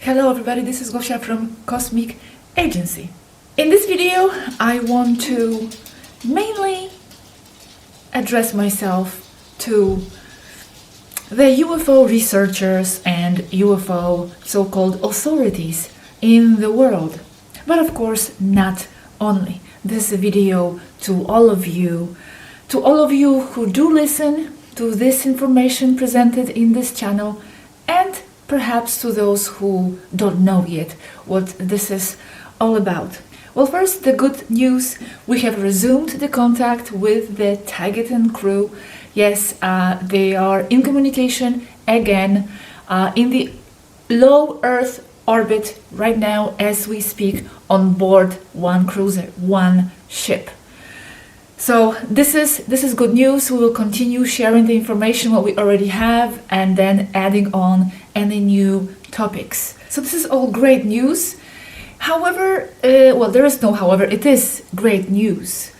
Hello everybody, this is Gosia from Cosmic Agency. In this video, I want to mainly address myself to the UFO researchers and UFO so-called authorities in the world. But of course, not only. This is a video to all of you who do listen to this information presented in this channel, and perhaps to those who don't know yet what this is all about. Well, first, the good news: we have resumed the contact with the Taygetan crew. Yes, they are in communication again in the low Earth orbit right now as we speak, on board one cruiser, one ship. So this is good news. We will continue sharing the information what we already have, and then adding on any new topics. So this is all great news. However, well, there is no however, it is great news.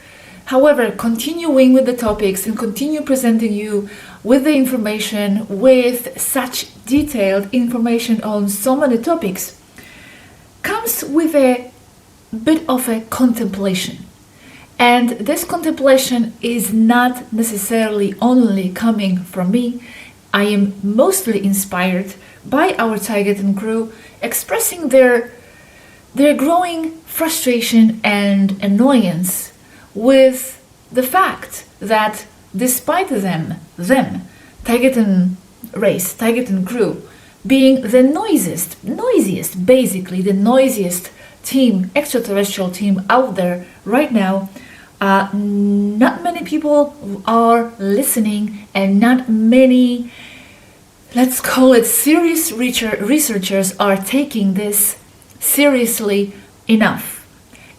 However, continuing with the topics and continue presenting you with the information, with such detailed information on so many topics, comes with a bit of a contemplation. And this contemplation is not necessarily only coming from me. I am mostly inspired by our Taygetan crew expressing their growing frustration and annoyance with the fact that despite them, Taygetan race, Taygetan crew, being the noisiest, basically the noisiest team, extraterrestrial team out there right now, not many people are listening, and not many, let's call it serious researchers, are taking this seriously enough.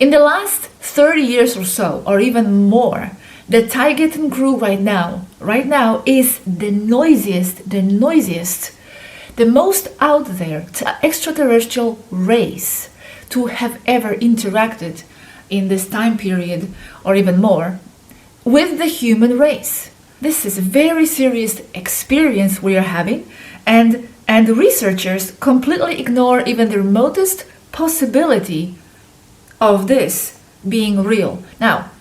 In the last 30 years or so, or even more, the Taygetan crew right now is the noisiest, the most out there extraterrestrial race to have ever interacted in this time period, or even more, with the human race. This is a very serious experience we are having, and the researchers completely ignore even the remotest possibility of this being real. Now,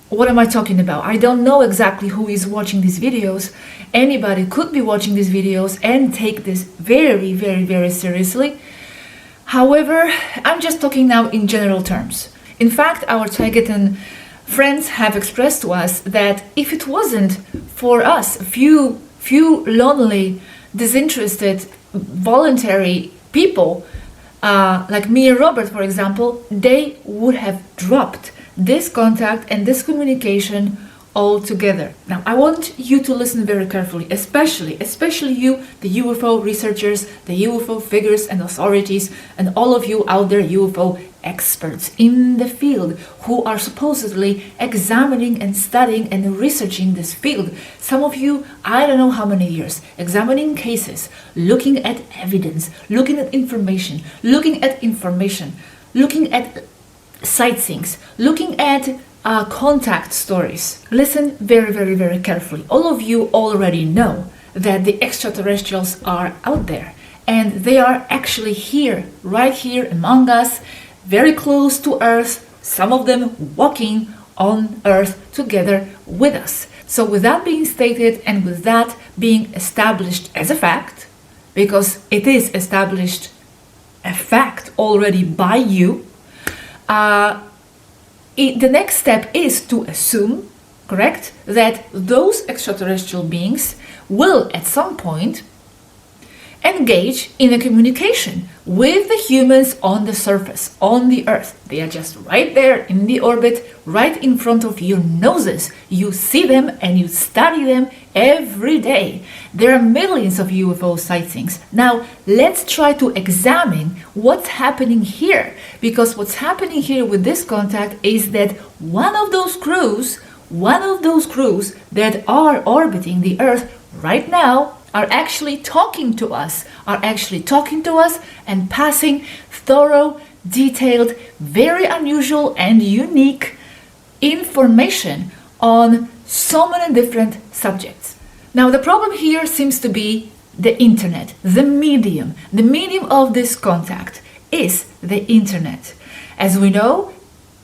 what am I talking about? I don't know exactly who is watching these videos. Anybody could be watching these videos and take this very, very, very seriously. However, I'm just talking now in general terms. In fact, our Taygetan friends have expressed to us that if it wasn't for us, a few lonely, disinterested, voluntary people, like me and Robert, for example, they would have dropped this contact and this communication altogether. Now, I want you to listen very carefully, especially you, the UFO researchers, the UFO figures and authorities, and all of you out there, UFO experts in the field who are supposedly examining and studying and researching this field. Some of you, I don't know how many years, examining cases, looking at evidence, looking at information, looking at sightseeings, looking at contact stories. Listen very, very, very carefully. All of you already know that the extraterrestrials are out there, and they are actually here, right here among us, very close to Earth, some of them walking on Earth together with us. So with that being stated, and with that being established as a fact, because it is established a fact already by you, the next step is to assume, correct, that those extraterrestrial beings will at some point engage in a communication with the humans on the surface, on the Earth. They are just right there in the orbit, right in front of your noses. You see them and you study them every day. There are millions of UFO sightings. Now, let's try to examine what's happening here, because what's happening here with this contact is that one of those crews that are orbiting the Earth right now are actually talking to us and passing thorough, detailed, very unusual and unique information on so many different subjects. Now, the problem here seems to be the internet, the medium of this contact is the internet. As we know,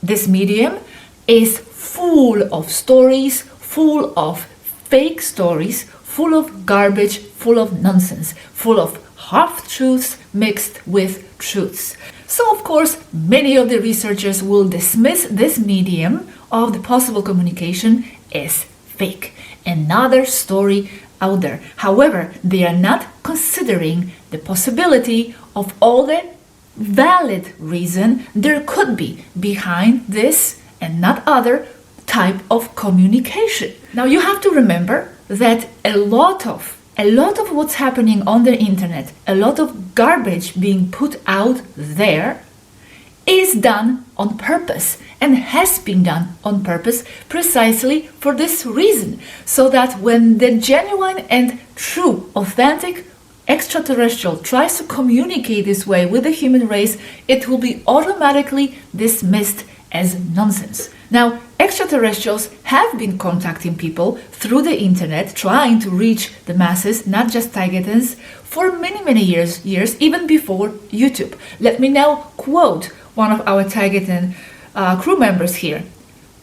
this medium is full of stories, full of fake stories, full of garbage, full of nonsense, full of half-truths mixed with truths. So, of course, many of the researchers will dismiss this medium of the possible communication as fake, another story out there. However, they are not considering the possibility of all the valid reason there could be behind this and not other type of communication. Now, you have to remember that a lot of what's happening on the internet, a lot of garbage being put out there is done on purpose and has been done on purpose precisely for this reason, so that when the genuine and true, authentic extraterrestrial tries to communicate this way with the human race, it will be automatically dismissed as nonsense. Now, extraterrestrials have been contacting people through the internet, trying to reach the masses, not just Taygetans, for many years, even before YouTube. Let me now quote one of our Taygetan crew members here.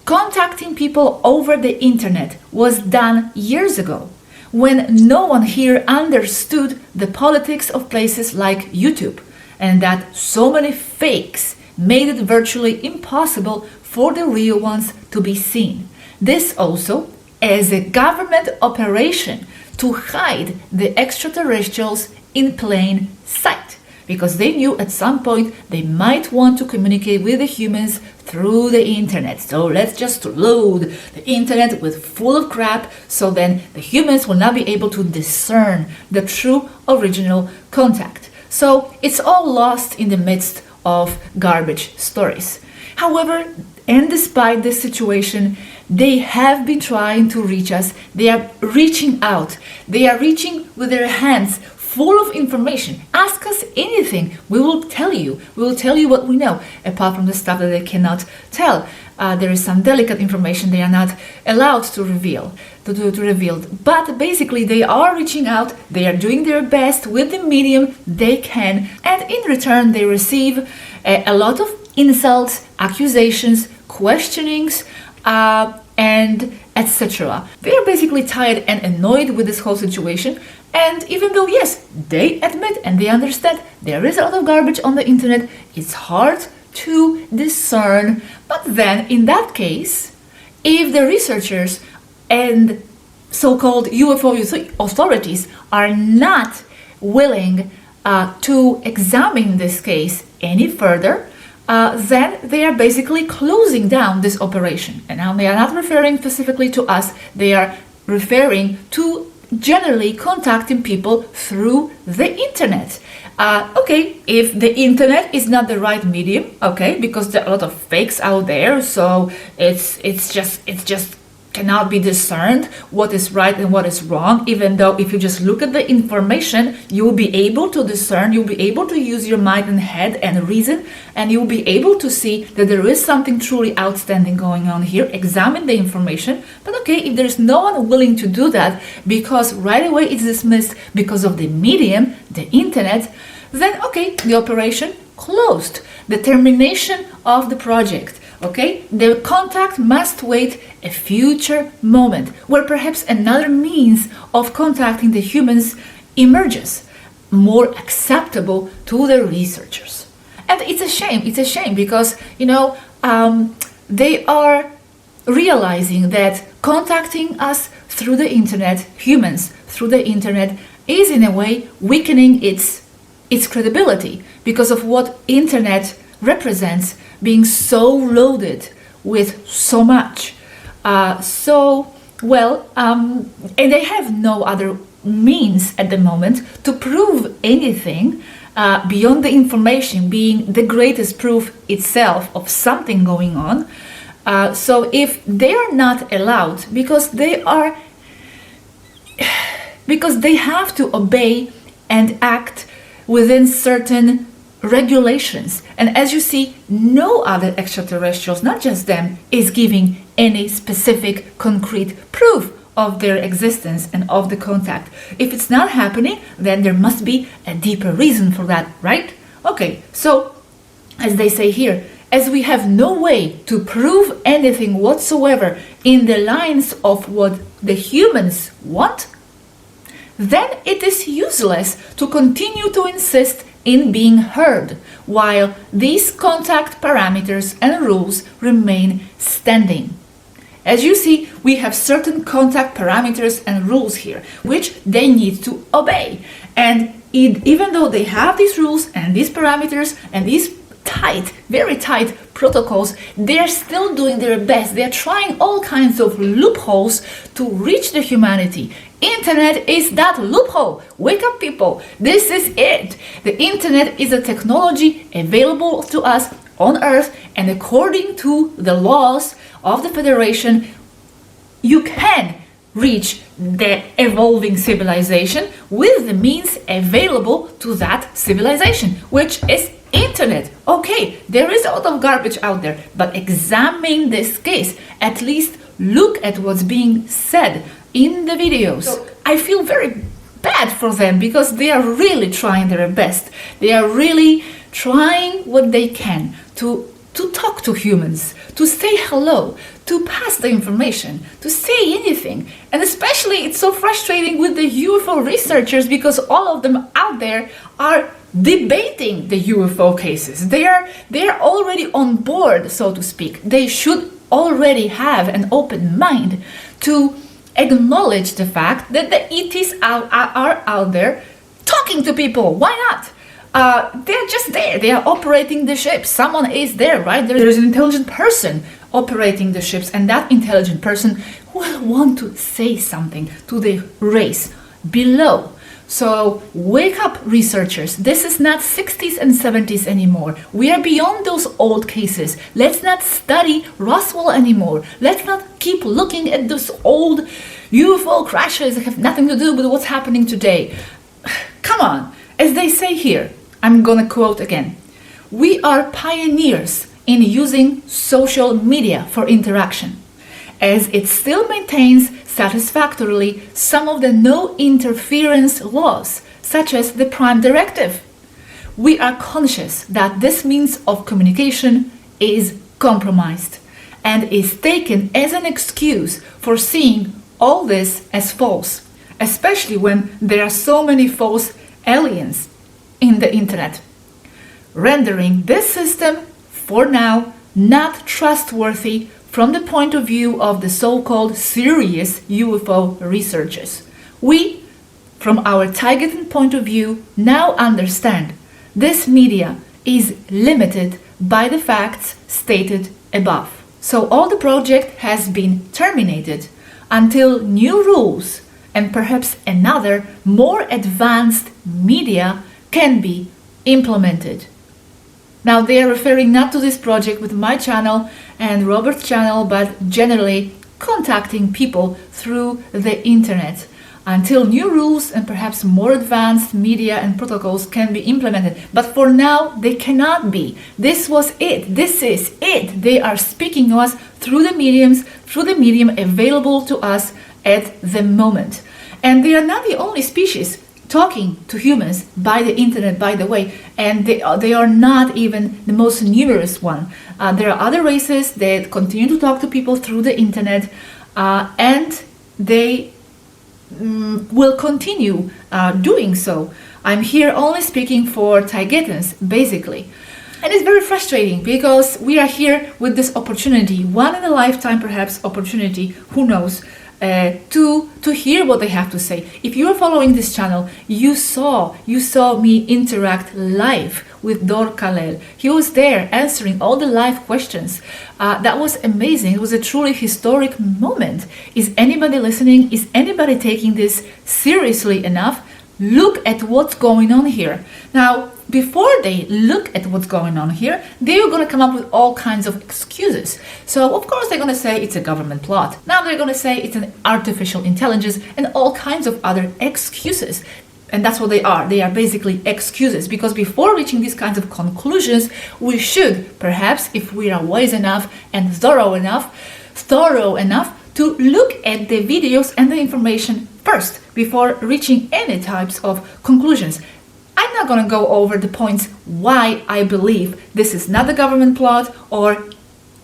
Contacting people over the internet was done years ago, when no one here understood the politics of places like YouTube, and that so many fakes made it virtually impossible for the real ones to be seen. This also as a government operation to hide the extraterrestrials in plain sight, because they knew at some point they might want to communicate with the humans through the internet. So let's just load the internet with full of crap, so then the humans will not be able to discern the true original contact. So it's all lost in the midst of garbage stories. However, and despite this situation, they have been trying to reach us. They are reaching out. They are reaching with their hands full of information. Ask us anything. We will tell you. We will tell you what we know, apart from the stuff that they cannot tell. There is some delicate information they are not allowed to reveal. But basically, they are reaching out. They are doing their best with the medium they can, and in return, they receive a lot of insults, accusations, questionings, and etc. They are basically tired and annoyed with this whole situation. And even though, yes, they admit and they understand there is a lot of garbage on the internet, it's hard to discern. But then, in that case, if the researchers and so-called UFO authorities are not willing to examine this case any further, then they are basically closing down this operation. And now they are not referring specifically to us, they are referring to generally contacting people through the internet. Okay, if the internet is not the right medium, okay, because there are a lot of fakes out there, so it's just cannot be discerned what is right and what is wrong, even though if you just look at the information, you will be able to discern, you'll be able to use your mind and head and reason, and you'll be able to see that there is something truly outstanding going on here. Examine the information. But okay, if there's no one willing to do that because right away it's dismissed because of the medium, the internet, then okay, the operation closed. The termination of the project. Okay, the contact must wait a future moment where perhaps another means of contacting the humans emerges, more acceptable to the researchers. And it's a shame because, you know, they are realizing that contacting us through the internet, humans through the internet, is in a way weakening its credibility because of what internet represents, being so loaded with so much. And they have no other means at the moment to prove anything beyond the information being the greatest proof itself of something going on. So if they are not allowed, because they have to obey and act within certain regulations. And as you see, no other extraterrestrials, not just them, is giving any specific concrete proof of their existence and of the contact. If it's not happening, then there must be a deeper reason for that, right? Okay, so as they say here, as we have no way to prove anything whatsoever in the lines of what the humans want, then it is useless to continue to insist in being heard, while these contact parameters and rules remain standing. As you see, we have certain contact parameters and rules here, which they need to obey. And even though they have these rules and these parameters and these tight, very tight protocols, they're still doing their best. They're trying all kinds of loopholes to reach the humanity. Internet is that loophole. Wake up, people. This is it. The internet is a technology available to us on Earth, and according to the laws of the Federation, you can reach the evolving civilization with the means available to that civilization, which is internet. Okay, there is a lot of garbage out there, but examine this case. At least look at what's being said in the videos. So I feel very bad for them because they are really trying their best. They are really trying what they can to talk to humans, to say hello, to pass the information, to say anything. And especially it's so frustrating with the UFO researchers because all of them out there are debating the UFO cases. They are already on board, so to speak. They should already have an open mind to acknowledge the fact that the ETs are out there talking to people. Why not? They're just there. They are operating the ships. Someone is there, right? There is an intelligent person operating the ships, and that intelligent person will want to say something to the race below. So wake up, researchers. This is not 60s and 70s anymore. We are beyond those old cases. Let's not study Roswell anymore. Let's not keep looking at those old UFO crashes that have nothing to do with what's happening today. Come on. As they say here, I'm gonna quote again. We are pioneers in using social media for interaction, as it still maintains satisfactorily some of the no interference laws, such as the Prime Directive. We are conscious that this means of communication is compromised and is taken as an excuse for seeing all this as false, especially when there are so many false aliens in the internet, rendering this system, for now, not trustworthy from the point of view of the so-called serious UFO researchers. We, from our Taygetan point of view, now understand this media is limited by the facts stated above. So all the project has been terminated until new rules and perhaps another more advanced media can be implemented. Now they are referring not to this project with my channel and Robert's channel, but generally contacting people through the internet until new rules and perhaps more advanced media and protocols can be implemented. But for now, they cannot be. This was it. This is it. They are speaking to us through the medium available to us at the moment. And they are not the only species talking to humans by the internet, by the way, and they are not even the most numerous one. There are other races that continue to talk to people through the internet, and they will continue doing so. I'm here only speaking for Taygetans, basically. And it's very frustrating because we are here with this opportunity, one in a lifetime perhaps opportunity, who knows, to hear what they have to say. If you are following this channel, you saw me interact live with Dor Kalel. He was there answering all the live questions. That was amazing. It was a truly historic moment. Is anybody listening? Is anybody taking this seriously enough? Look at what's going on here. Now, before they look at what's going on here, they're going to come up with all kinds of excuses. So, of course, they're going to say it's a government plot. Now they're going to say it's an artificial intelligence and all kinds of other excuses. And that's what they are. They are basically excuses. Because before reaching these kinds of conclusions, we should, perhaps, if we are wise enough and thorough enough, to look at the videos and the information first before reaching any types of conclusions. I'm not going to go over the points why I believe this is not a government plot or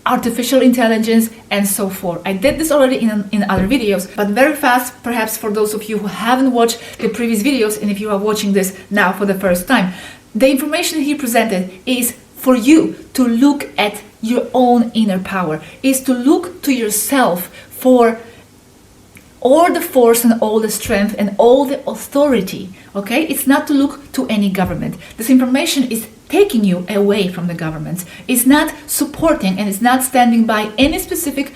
artificial intelligence and so forth. I did this already in other videos, but very fast, perhaps for those of you who haven't watched the previous videos, and if you are watching this now for the first time, the information he presented is for you to look at your own inner power, is to look to yourself for all the force and all the strength and all the authority, okay? It's not to look to any government. This information is taking you away from the governments. It's not supporting and it's not standing by any specific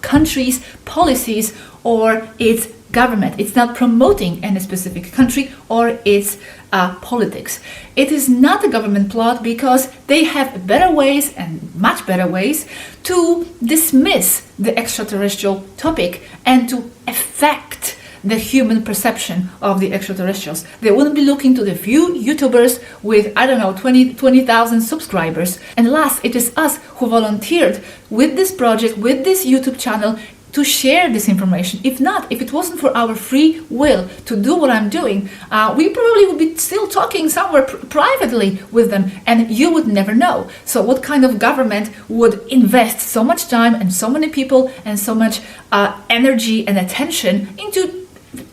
country's policies or its government. It's not promoting any specific country or its politics. It is not a government plot because they have better ways and much better ways to dismiss the extraterrestrial topic and to affect the human perception of the extraterrestrials. They wouldn't be looking to the few YouTubers with, I don't know, 20,000 subscribers. And last, it is us who volunteered with this project, with this YouTube channel, to share this information. If not, if it wasn't for our free will to do what I'm doing, we probably would be still talking somewhere privately with them, and you would never know. So what kind of government would invest so much time and so many people and so much energy and attention into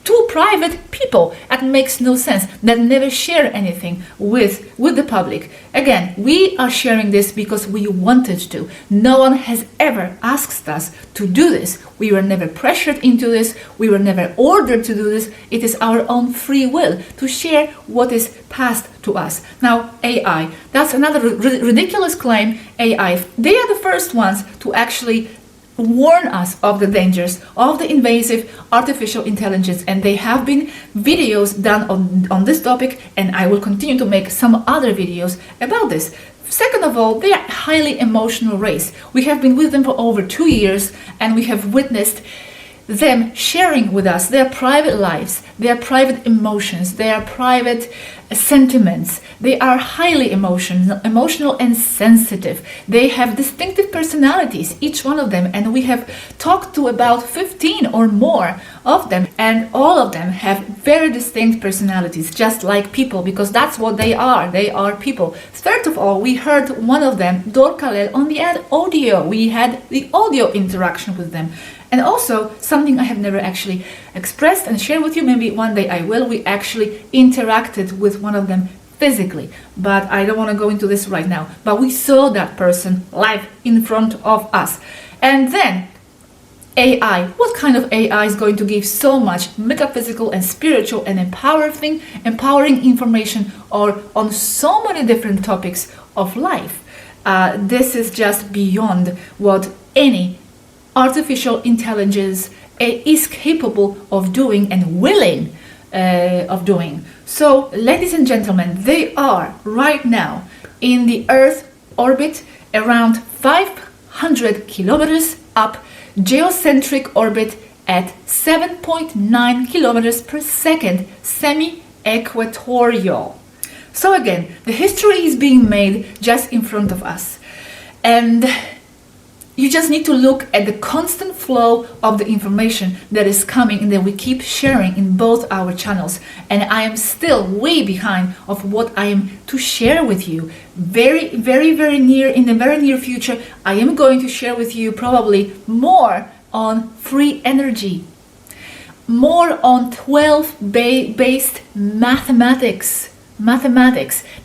two private people? That makes no sense. That never share anything with the public. Again, we are sharing this because we wanted to. No one has ever asked us to do this. We were never pressured into this. We were never ordered to do this. It is our own free will to share what is passed to us. Now, AI, that's another ridiculous claim. AI, they are the first ones to actually warn us of the dangers of the invasive artificial intelligence, and they have been videos done on this topic, and I will continue to make some other videos about this. Second of all, they are a highly emotional race. We have been with them for over 2 years, and we have witnessed them sharing with us their private lives, their private emotions, their private sentiments. They are highly emotional and sensitive. They have distinctive personalities, each one of them, and we have talked to about 15 or more of them, and all of them have very distinct personalities, just like people, because that's what they are. They are people. Third of all, we heard one of them, Dorkalel, on the audio. We had the audio interaction with them. And also, something I have never actually expressed and shared with you, maybe one day I will, we actually interacted with one of them physically. But I don't want to go into this right now. But we saw that person live in front of us. And then, AI. What kind of AI is going to give so much metaphysical and spiritual and empowering information or on so many different topics of life? This is just beyond what any artificial intelligence is capable of doing and willing of doing. So, ladies and gentlemen, they are right now in the Earth orbit around 500 kilometers up, geocentric orbit at 7.9 kilometers per second, semi-equatorial. So again, the history is being made just in front of us. And you just need to look at the constant flow of the information that is coming and that we keep sharing in both our channels. And I am still way behind of what I am to share with you. In the very near future, I am going to share with you probably more on free energy, more on 12-based mathematics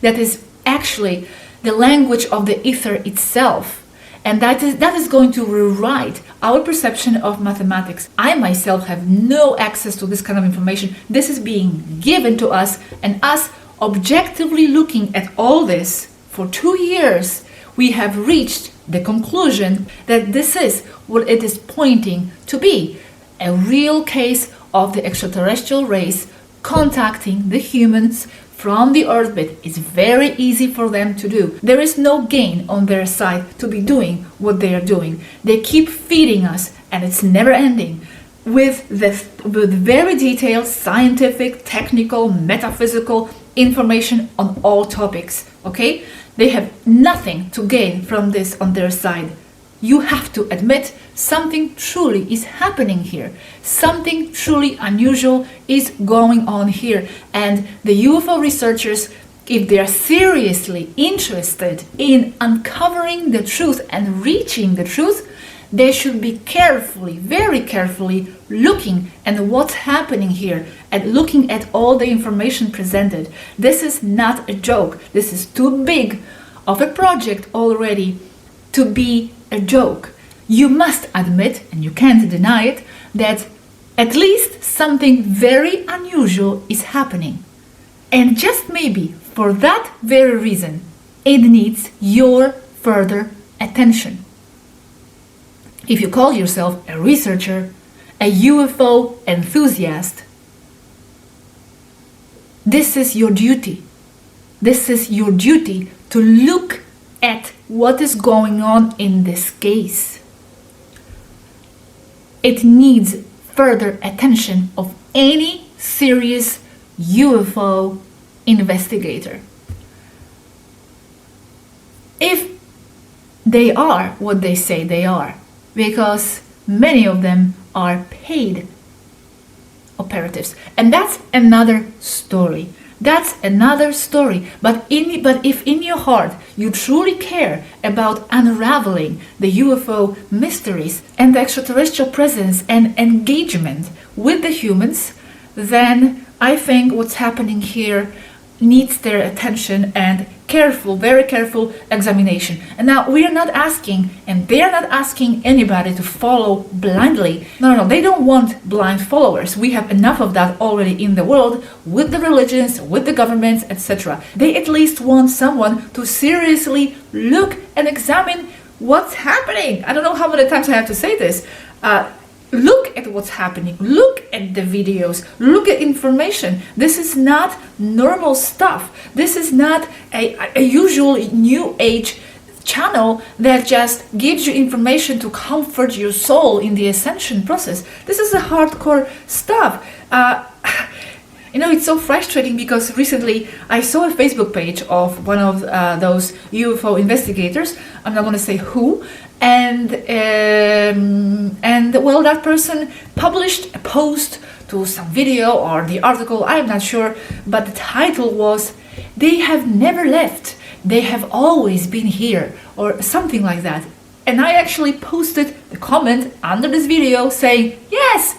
that is actually the language of the ether itself. And that is going to rewrite our perception of mathematics. I myself have no access to this kind of information. This is being given to us, and us objectively looking at all this for 2 years, we have reached the conclusion that this is what it is pointing to be. A real case of the extraterrestrial race contacting the humans from the Earth, but it's very easy for them to do. There is no gain on their side to be doing what they are doing. They keep feeding us, and it's never ending, with very detailed scientific, technical, metaphysical information on all topics, okay? They have nothing to gain from this on their side. you have to admit something truly is happening here. Something truly unusual is going on here. And the UFO researchers, if they are seriously interested in uncovering the truth and reaching the truth, they should be carefully, very carefully looking at what's happening here and looking at all the information presented. This is not a joke. This is too big of a project already to be a joke. You must admit, and you can't deny it, that at least something very unusual is happening. And just maybe for that very reason, it needs your further attention. If you call yourself a researcher, a UFO enthusiast, this is your duty. This is your duty to look at what is going on in this case. It needs further attention of any serious UFO investigator. If they are what they say they are, because many of them are paid operatives. And that's another story. That's another story. But if in your heart you truly care about unraveling the UFO mysteries and the extraterrestrial presence and engagement with the humans, then I think what's happening here needs their attention and careful, very careful examination. And now we are not asking, and they are not asking anybody to follow blindly. No, they don't want blind followers. We have enough of that already in the world with the religions, with the governments, etc. They at least want someone to seriously look and examine what's happening. I don't know how many times I have to say this. Look at what's happening. Look at the videos. Look at information. This is not normal stuff. This is not a usual new age channel that just gives you information to comfort your soul in the ascension process. This is a hardcore stuff. It's so frustrating because recently I saw a Facebook page of one of those UFO investigators. I'm not going to say who. And well, that person published a post to some video or the article, I'm not sure, but the title was, "They have never left, they have always been here," or something like that. And I actually posted the comment under this video saying, yes,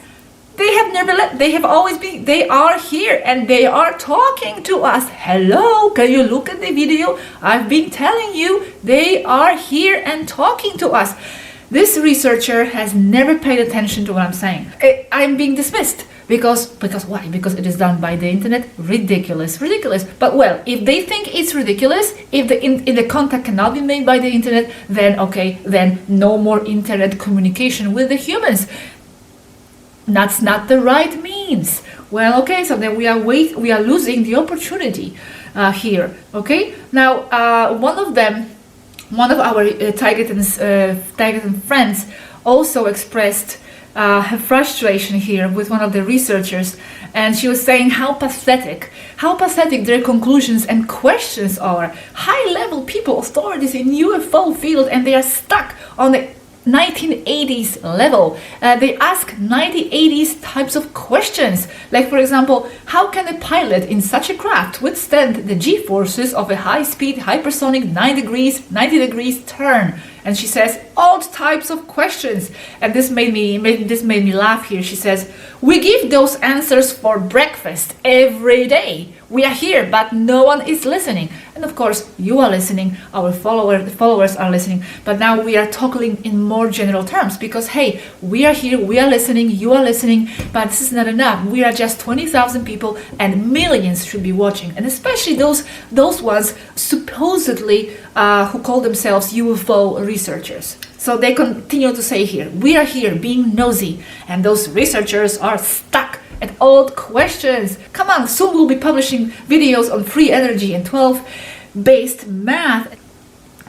they have never left, they have always been, they are here and they are talking to us. Hello, can you look at the video? I've been telling you, they are here and talking to us. This researcher has never paid attention to what I'm saying. I'm being dismissed. Because why? Because it is done by the internet? Ridiculous. But well, if they think it's ridiculous, if the contact cannot be made by the internet, then okay, then no more internet communication with the humans. That's not the right means. Well, okay, so then we are losing the opportunity here. Okay, now one of our Taygetan friends also expressed her frustration here with one of the researchers, and she was saying how pathetic their conclusions and questions are. High-level people, authorities in UFO field, and they are stuck on the 1980s level. They ask 1980s types of questions, like for example, how can a pilot in such a craft withstand the g-forces of a high-speed hypersonic 90 degrees turn? And she says all types of questions, and this made me laugh here. She says, we give those answers for breakfast every day. We are here, but no one is listening. And of course, you are listening, our followers are listening, but now we are talking in more general terms because, hey, we are here, we are listening, you are listening, but this is not enough. We are just 20,000 people and millions should be watching, and especially those ones supposedly who call themselves UFO researchers. So they continue to say here, we are here being nosy, and those researchers are stuck at old questions. Come on, soon we'll be publishing videos on free energy and 12-based math.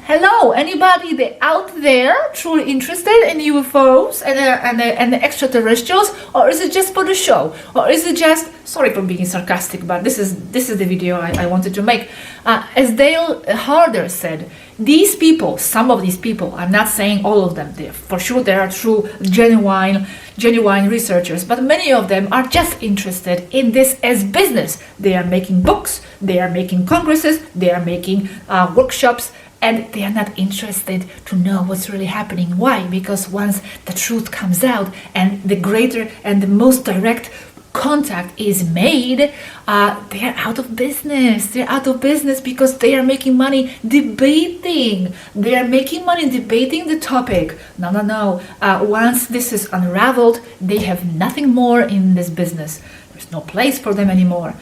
hello, anybody out there truly interested in UFOs and the extraterrestrials, or is it just for the show, or is it just, sorry for being sarcastic, but this is the video I wanted to make. As Dale Harder said, these people, some of these people, I'm not saying all of them, for sure there are true, genuine researchers, but many of them are just interested in this as business. They are making books, they are making congresses, they are making workshops, and they are not interested to know what's really happening. Why? Because once the truth comes out and the greater and the most direct contact is made, they are out of business. They're out of business because they are making money debating. They are making money debating the topic. No. Once this is unraveled, they have nothing more in this business. There's no place for them anymore.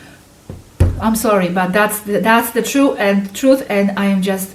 I'm sorry, but that's the truth, and I am just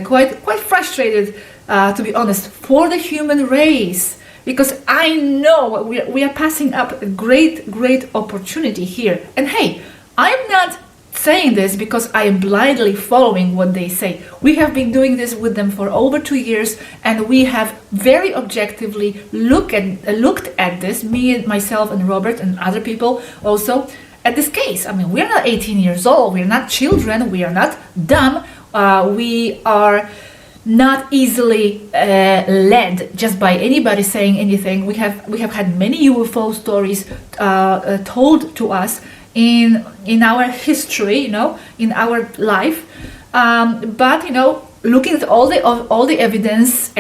quite frustrated, to be honest, for the human race. Because I know we are passing up a great opportunity here. And hey, I'm not saying this because I am blindly following what they say. We have been doing this with them for over 2 years, and we have very objectively looked at this, me and myself and Robert and other people also, at this case. I mean, we're not 18 years old, we're not children, we are not dumb, we are not easily led just by anybody saying anything. We have had many UFO stories told to us in our history, in our life. But looking at all the evidence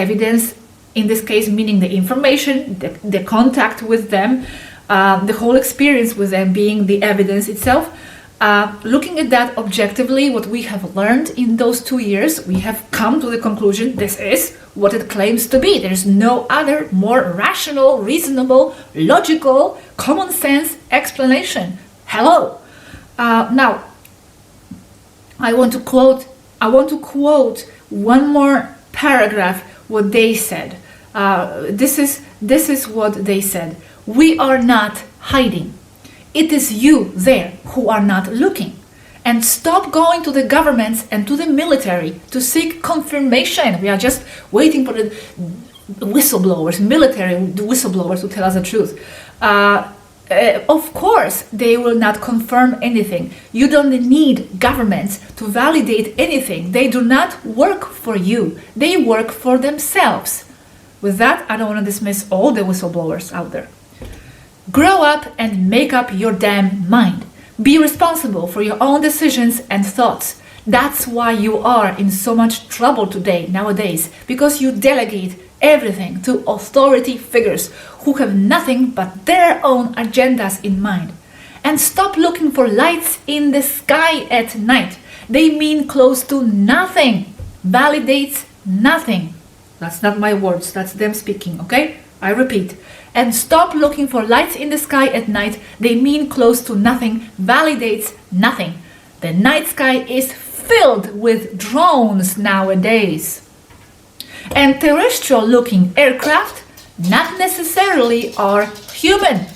in this case, meaning the information, the contact with them, the whole experience with them being the evidence itself. Looking at that objectively, what we have learned in those 2 years, we have come to the conclusion this is what it claims to be. There's no other more rational, reasonable, logical, common sense explanation. Hello. Now, I want to quote one more paragraph what they said. This is what they said. We are not hiding. It is you there who are not looking. And stop going to the governments and to the military to seek confirmation. We are just waiting for the whistleblowers, military whistleblowers to tell us the truth. Of course, they will not confirm anything. You don't need governments to validate anything. They do not work for you. They work for themselves. With that, I don't want to dismiss all the whistleblowers out there. Grow up and make up your damn mind. Be responsible for your own decisions and thoughts. That's why you are in so much trouble nowadays, because you delegate everything to authority figures who have nothing but their own agendas in mind. And stop looking for lights in the sky at night. They mean close to nothing. Validates nothing. That's not my words, that's them speaking, okay? I repeat. And stop looking for lights in the sky at night. They mean close to nothing, validates nothing. The night sky is filled with drones nowadays. And terrestrial looking aircraft not necessarily are human.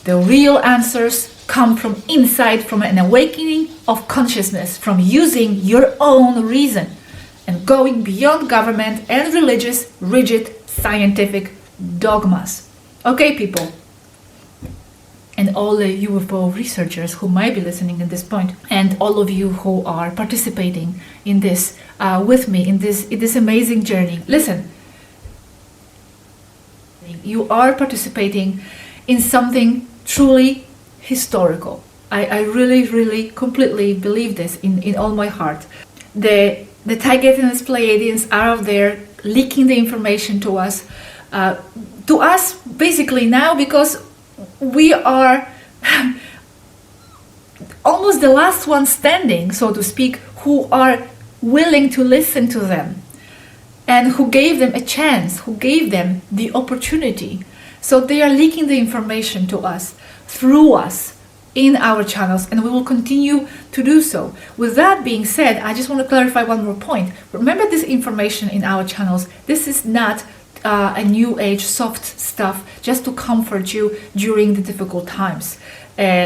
The real answers come from inside, from an awakening of consciousness, from using your own reason and going beyond government and religious, rigid, scientific dogmas. Okay, people, and all the UFO researchers who might be listening at this point, and all of you who are participating in this with me in this amazing journey. Listen, you are participating in something truly historical. I really completely believe this in all my heart. The Taygetans Pleiadians are out there leaking the information to us basically now, because we are almost the last one standing, so to speak, who are willing to listen to them and who gave them a chance, who gave them the opportunity. So they are leaking the information to us, through us, in our channels, and we will continue to do so. With that being said, I just want to clarify one more point. Remember, this information in our channels, this is not a new age soft stuff just to comfort you during the difficult times,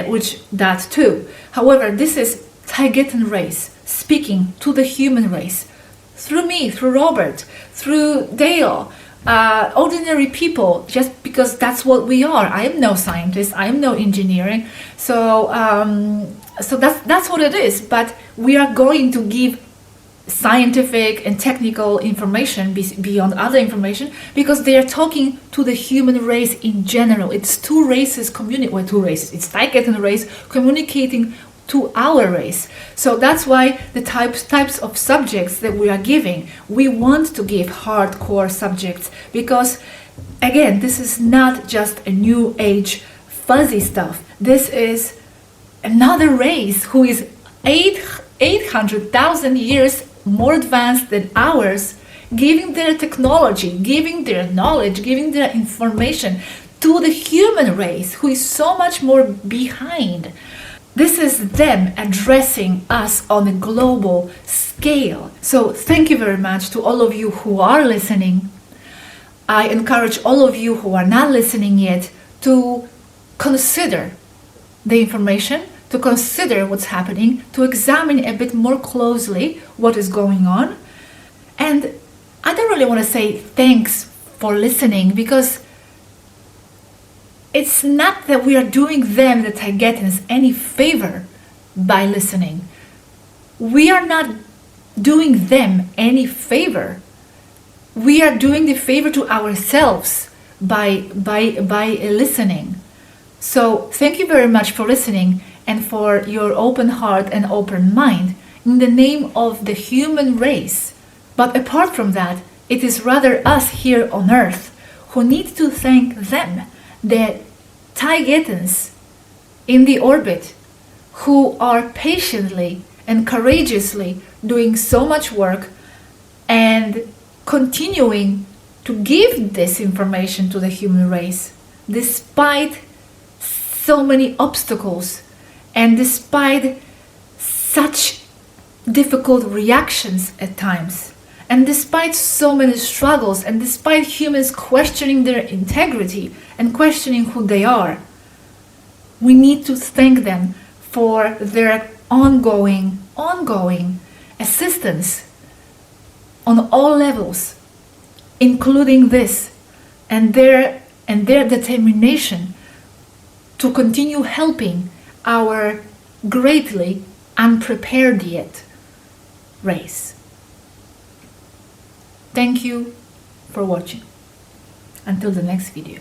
which that too. However, this is Taygetan race speaking to the human race through me, through Robert, through Dale, ordinary people, just because that's what we are. I am no scientist, I am no engineering, so that's what it is. But we are going to give scientific and technical information beyond other information, because they are talking to the human race in general. It's two races it's Taygetan race communicating to our race. So that's why the types of subjects that we are giving, we want to give hardcore subjects, because again, this is not just a new age fuzzy stuff. This is another race who is 800,000 years more advanced than ours, giving their technology, giving their knowledge, giving their information to the human race who is so much more behind. This is them addressing us on a global scale. So thank you very much to all of you who are listening. I encourage all of you who are not listening yet to consider the information, to consider what's happening, to examine a bit more closely what is going on. And I don't really want to say thanks for listening, because it's not that we are doing them, the Taygetans, any favor by listening. We are not doing them any favor. We are doing the favor to ourselves by listening. So thank you very much for listening and for your open heart and open mind in the name of the human race. But apart from that, it is rather us here on earth who need to thank them, the Taygetans in the orbit, who are patiently and courageously doing so much work and continuing to give this information to the human race, despite so many obstacles and despite such difficult reactions at times, and despite so many struggles, and despite humans questioning their integrity and questioning who they are. We need to thank them for their ongoing assistance on all levels, including this, and their determination to continue helping our greatly unprepared yet race. Thank you for watching. Until the next video.